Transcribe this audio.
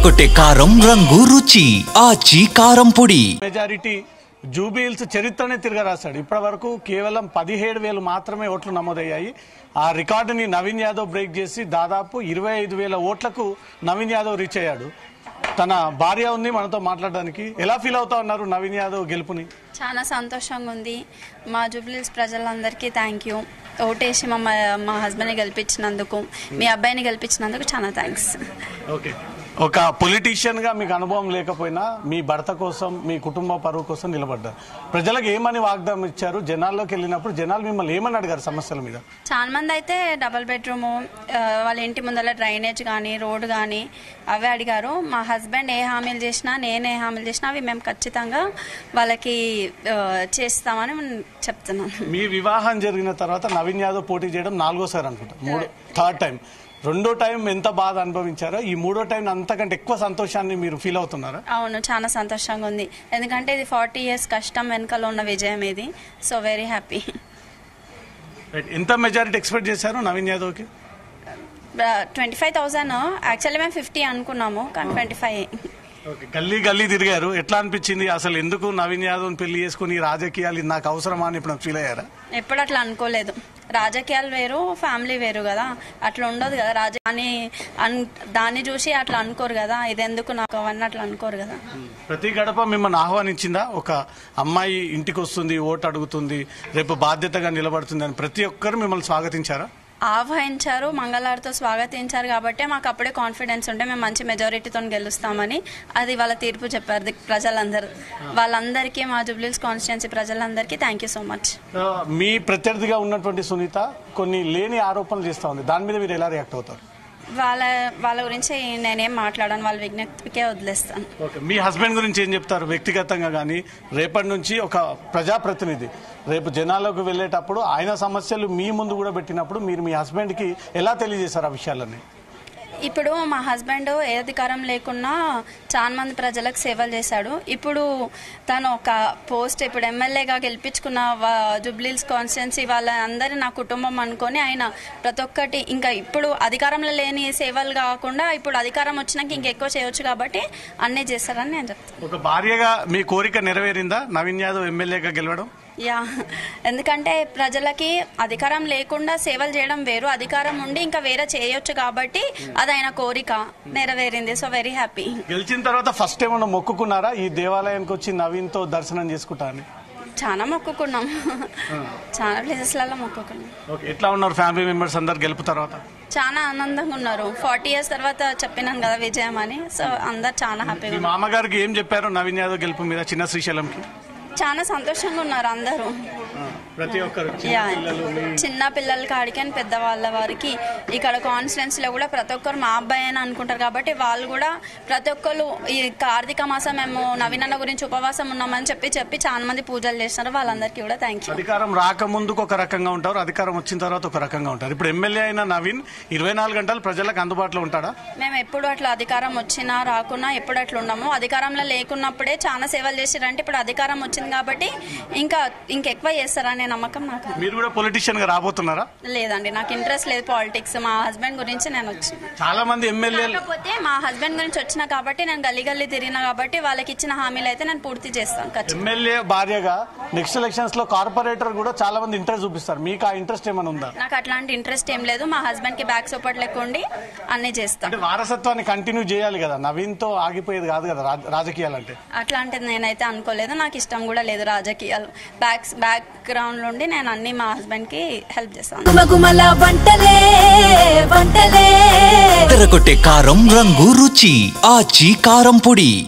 ఎర్రగొట్టే కారం రంగు రుచి ఆచి కారం పొడి. మెజారిటీ జూబిల్స్ చరిత్రనే తిరగరాశాడు. ఇప్పటి వరకు కేవలం 17,000 మాత్రమే ఓట్లు నమోదయ్యాయి. ఆ రికార్డుని నవీన్ యాదవ్ బ్రేక్ చేసి దాదాపు 25,000 ఓట్లకు నవీన్ యాదవ్ రీచ్ అయ్యాడు. తన భార్య ఉంది మనతో మాట్లాడడానికి. ఎలా ఫీల్ అవుతా ఉన్నారు నవీన్ యాదవ్ గెలుపుని? చాలా సంతోషంగా ఉంది. మా జూబ్లీస్ ప్రజలందరికీ థ్యాంక్ యూ. ఓటేసి మా హస్బెండ్ని గెలిపించినందుకు, మీ అబ్బాయిని గెలిపించినందుకు చాలా థ్యాంక్స్. ఓకే, ఒక పొలిటీషియన్ గా మీకు అనుభవం లేకపోయినా మీ భర్త కోసం, మీ కుటుంబ పరువు కోసం నిలబడ్డారు. ప్రజలకు ఏమని వాగ్దానం ఇచ్చారు? జనాల్లోకి వెళ్ళినప్పుడు జనాలు మిమ్మల్ని ఏమని అడిగారు సమస్యల మీద? చాలా మంది అయితే డబుల్ బెడ్రూమ్, వాళ్ళ ఇంటి ముందర డ్రైనేజ్ కానీ రోడ్ కానీ అవే అడిగారు. మా హస్బెండ్ ఏ హామీలు చేసినా, నేను ఏ హామీలు చేసినా అవి మేము ఖచ్చితంగా వాళ్ళకి చేస్తామని చెప్తున్నాను. మీ వివాహం జరిగిన తర్వాత నవీన్ యాదవ్ పోటీ చేయడం 4వ అనుకుంటా, థర్డ్ టైం. రెండో టైం ఎంత బాధ అనుభవించారో, ఈ 3వ టైం అంతకంటే ఎక్కువ సంతోషాన్ని మీరు ఫీల్ అవుతున్నారా? అవును, చాలా సంతోషంగా ఉంది. ఎందుకంటే ఇది 40 years కష్టం వెనకాల ఉన్న విజయం ఇది. So very happy. ఎంత మెజారిటీ ఎక్స్పెక్ట్ చేశారు నవీన్ యాదవ్కి? 25,000. యాక్చువల్లీ మేము 50 అనుకున్నాము, కానీ 25. ఓకే, గల్లీ గల్లీ తిరిగారు. ఎట్లా అనిపించింది? అసలు ఎందుకు నవీన్ యాదవ్ పెళ్లి చేసుకుని రాజకీయాలు నాకు అవసరమా అని ఇప్పుడు ఫీల్ అయ్యారా? ఎప్పుడు అట్లా అనుకోలేదు. రాజకీయాలు వేరు, ఫ్యామిలీ వేరు కదా, అట్లా ఉండదు కదా. దాన్ని చూసి అట్లా అనుకోరు కదా, ఇది ఎందుకు నాకు అవన్నీ అట్లా అనుకోరు కదా. ప్రతి గడప మిమ్మల్ని ఆహ్వానించిందా? ఒక అమ్మాయి ఇంటికి వస్తుంది, ఓటు అడుగుతుంది, రేపు బాధ్యతగా నిలబడుతుంది అని ప్రతి ఒక్కరు మిమ్మల్ని స్వాగతించారా? ఆహ్వానించారు, మంగళారితో స్వాగతించారు. కాబట్టి మాకు అప్పుడే కాన్ఫిడెన్స్ ఉంటే మేము మంచి మెజారిటీతో గెలుస్తామని. అది వాళ్ళ తీర్పు చెప్పారు ప్రజలందరూ. వాళ్ళందరికీ, మా జూబ్లీస్ కాన్స్టిట్యుయెన్సీ ప్రజలందరికీ థ్యాంక్ యూ సో మచ్. మీ ప్రత్యర్థిగా ఉన్నటువంటి సునీత కొన్ని లేని ఆరోపణలు చేస్తా ఉంది, దాని మీద మీరు ఎలా రియాక్ట్ అవుతారు? వాళ్ళ గురించి నేనేం మాట్లాడాను, వాళ్ళ విజ్ఞప్తికే వదిలేస్తాను. ఓకే, మీ హస్బెండ్ గురించి ఏం చెప్తారు వ్యక్తిగతంగా? కానీ రేపటి నుంచి ఒక ప్రజాప్రతినిధి రేపు జనాల్లోకి వెళ్ళేటప్పుడు ఆయన సమస్యలు మీ ముందు కూడా పెట్టినప్పుడు మీరు మీ హస్బెండ్కి ఎలా తెలియజేశారు ఆ విషయాలని? ఇప్పుడు మా హస్బెండ్ ఏ అధికారం లేకున్నా చాలా మంది ప్రజలకు సేవలు చేశాడు. ఇప్పుడు తను ఒక పోస్ట్, ఇప్పుడు ఎమ్మెల్యేగా గెలిపించుకున్న జూబ్లీస్ కాన్స్టిట్యుయెన్సీ వాళ్ళందరూ నా కుటుంబం అనుకొని ఆయన ప్రతి ఒక్కటి, ఇంకా ఇప్పుడు అధికారంలో లేని సేవలు కాకుండా ఇప్పుడు అధికారం వచ్చినాక ఇంకెక్కువ చేయవచ్చు కాబట్టి అన్నీ చేస్తారని నేను చెప్తాను. ఒక భార్యగా మీ కోరిక నెరవేరిందా నవీన్ యాదవ్ ఎమ్మెల్యేగా గెలవడం? యా, ఎందుకంటే ప్రజలకి అధికారం లేకుండా సేవలు చేయడం వేరు, అధికారం ఉండి ఇంకా వేరే చేయొచ్చు కాబట్టి అది ఆయన కోరిక నెరవేరింది. So very happy. గెలిచిన తర్వాత ఫస్ట్ ఏమన్నా మొక్కుకున్నారా ఈ దేవాలయానికి వచ్చి నవీన్ తో దర్శనం చేసుకుంటా అని? చాలా మొక్కుకున్నాం, చాలా ప్లేసెస్లలో మొక్కుకున్నాం. ఎట్లా ఉన్నారు ఫ్యామిలీ మెంబర్స్ అందరు గెలుపు తర్వాత? చాలా ఆనందంగా ఉన్నారు. 40 years తర్వాత చెప్పినాను కదా విజయం అని. సో అందరు చాలా హ్యాపీగా. మీ మామగారికి ఏం చెప్పారు నవీన్ యాదవ్ గెలుపు మీద చిన్న శ్రీశైలంకి? చాలా సంతోషంగా ఉన్నారు అందరూ, ప్రతి ఒక్కరు, చిన్న పిల్లల కాడికి అని పెద్దవాళ్ళ వారికి. ఇక్కడ కాన్స్టిట్యుయెన్సీలో కూడా ప్రతి ఒక్కరు మా అబ్బాయి అని అనుకుంటారు కాబట్టి వాళ్ళు కూడా ప్రతి ఒక్కరు ఈ కార్తీక మాసం మేము నవీన్ అన్న గురించి ఉపవాసం ఉన్నామని చెప్పి చాలా మంది పూజలు చేస్తున్నారు. వాళ్ళందరికీ కూడా థ్యాంక్ యూ. అధికారం రాకముందుకు ఒక రకంగా ఉంటారు, అధికారం వచ్చిన తర్వాత ఒక రకంగా ఉంటారు. ఇప్పుడు ఎమ్మెల్యే అయిన నవీన్ 24 గంటలు ప్రజలకు అందుబాటులో ఉంటాడా? మేము ఎప్పుడు అట్లా అధికారం వచ్చినా రాకున్నా ఎప్పుడు అట్లా ఉన్నాము. అధికారంలో లేకున్నప్పుడే చాలా సేవలు చేసారంటే ఇప్పుడు అధికారం వచ్చింది కాబట్టి ఇంకెక్కువ చేస్తారనే నమ్మకం నాకు. మీరు కూడా పొలిటీషియన్ గా రాబోతున్నారా? లేదండి, నాకు ఇంట్రెస్ట్ లేదు పాలిటిక్స్. మా హస్బెండ్ గురించి నేను వచ్చిన, చాలా మంది ఎమ్మెల్యే, కాకపోతే మా హస్బెండ్ గురించి వచ్చిన కాబట్టి నేను గల్లీ తిరిగిన కాబట్టి వాళ్ళకి ఇచ్చిన హామీలు అయితే నేను పూర్తి చేస్తాను. ఎమ్మెల్యే భార్యగా నెక్స్ట్ ఎలక్షన్స్ లో కార్పొరేటర్ కూడా చాలా మంది ఇంట్రెస్ట్ చూపిస్తారు, మీకు ఆ ఇంట్రెస్ట్ ఏమైనా ఉందా? నాకు అట్లాంటి ఇంట్రెస్ట్ ఏం లేదు. మా హస్బెండ్ కి బ్యాక్ సపోర్ట్ లేకుండా అన్ని చేస్తాను. వారసత్వాన్ని కంటిన్యూ చేయాలి కదా, నవీన్ తో ఆగిపోయేది కాదు కదా రాజకీయాలు అంటే. అట్లాంటిది నేనైతే అనుకోలేదు, నాకు ఇష్టం కూడా లేదు రాజకీయాలు. బ్యాక్ గ్రౌండ్ నుండి నేను అన్ని మా హస్బెండ్ కి హెల్ప్ చేస్తాను. ఎర్రగొట్టే కారం రంగు రుచి ఆచి కారం పొడి.